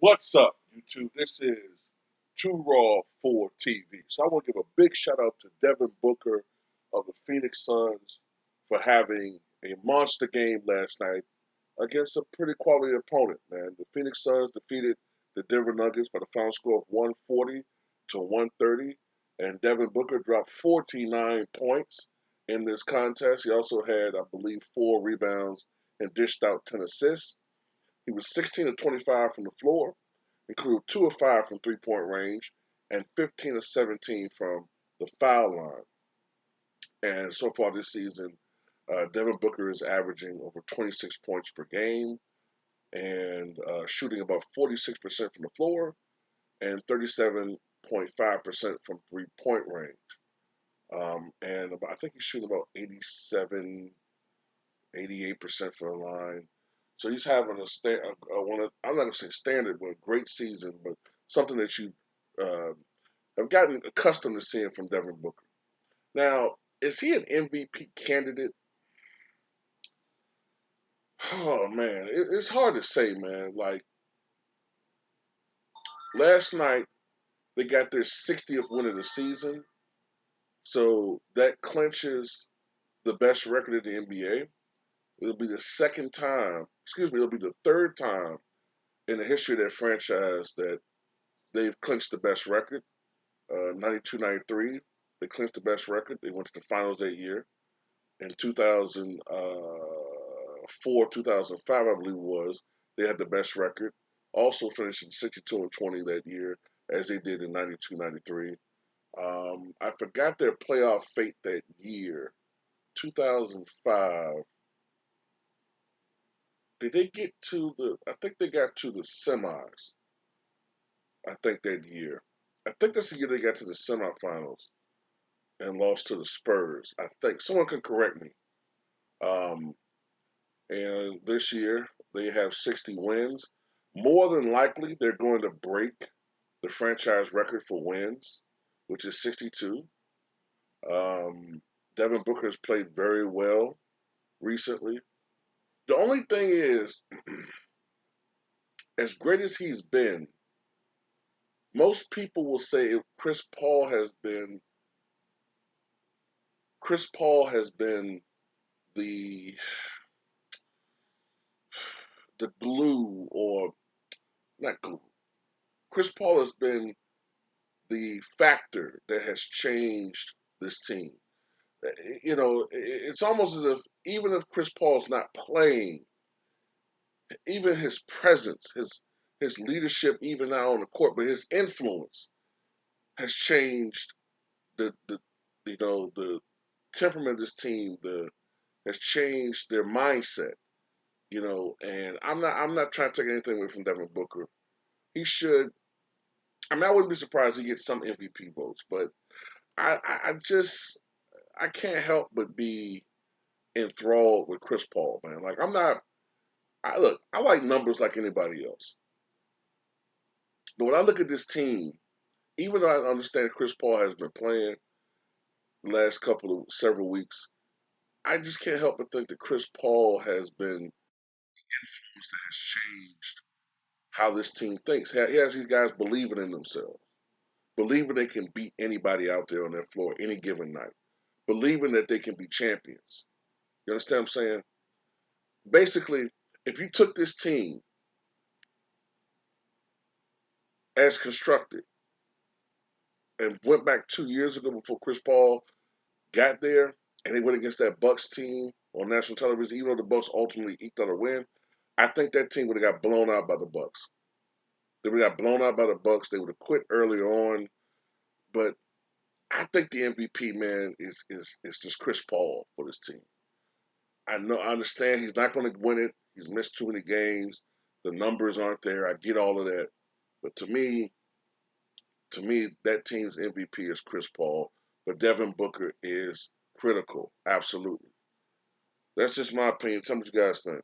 What's up, YouTube? This is Too Raw for TV. So I want to give a big shout out to Devin Booker of the Phoenix Suns for having a monster game last night against a pretty quality opponent, man. The Phoenix Suns defeated the Denver Nuggets by the final score of 140 to 130, and Devin Booker dropped 49 points in this contest. He also had, I believe, 4 rebounds and dished out 10 assists. He was 16 of 25 from the floor, including 2 of 5 from three-point range and 15 of 17 from the foul line. And so far this season, Devin Booker is averaging over 26 points per game and shooting about 46% from the floor and 37.5% from three-point range. I think he's shooting about 87, 88% from the line. So he's having I'm not gonna say standard, but a great season, but something that you uh, have gotten accustomed to seeing from Devin Booker. Now, is he an MVP candidate? Oh man, it's hard to say, man. Like last night, they got their 60th win of the season, so that clinches the best record in the NBA. It'll be the second time, excuse me, it'll be the third time in the history of that franchise that they've clinched the best record. 92, 93, they clinched the best record. They went to the finals that year. In 2004, 2005, I believe it was, they had the best record. Also finishing 62 and 20 that year, as they did in 92, 93. I forgot their playoff fate that year. 2005. Did they get to the? I think they got to the semis. I think that year. I think that's the year they got to the semifinals and lost to the Spurs. I think someone can correct me. Um, and this year they have 60 wins. More than likely, they're going to break the franchise record for wins, which is 62. Um, Devin Booker has played very well recently. The only thing is, as great as he's been, most people will say if Chris Paul has been the glue, or not glue. Chris Paul has been the factor that has changed this team. It's almost as if even if Chris Paul's not playing, even his presence, his leadership, even now on the court, but his influence has changed the the temperament of this team. The has changed their mindset. And I'm not trying to take anything away from Devin Booker. He should. I mean, I wouldn't be surprised if he gets some MVP votes, but I just I can't help but be enthralled with Chris Paul, man. Like I'm not. I like numbers like anybody else, but when I look at this team, even though I understand Chris Paul has been playing the last couple of several weeks, I just can't help but think that Chris Paul has been influence that has changed how this team thinks. He has these guys believing in themselves, believing they can beat anybody out there on that floor any given night, believing that they can be champions. You understand what I'm saying? Basically, if you took this team as constructed and went back 2 years ago before Chris Paul got there, and they went against that Bucks team on national television, even though the Bucks ultimately eked out a win, I think that team would have got blown out by the Bucks. They would have got blown out by the Bucks. They would have quit earlier on. But I think the MVP, man, is just Chris Paul for this team. I understand he's not going to win it. He's missed too many games. The numbers aren't there. I get all of that. But to me, that team's MVP is Chris Paul. But Devin Booker is critical. Absolutely. That's just my opinion. Tell me what you guys think.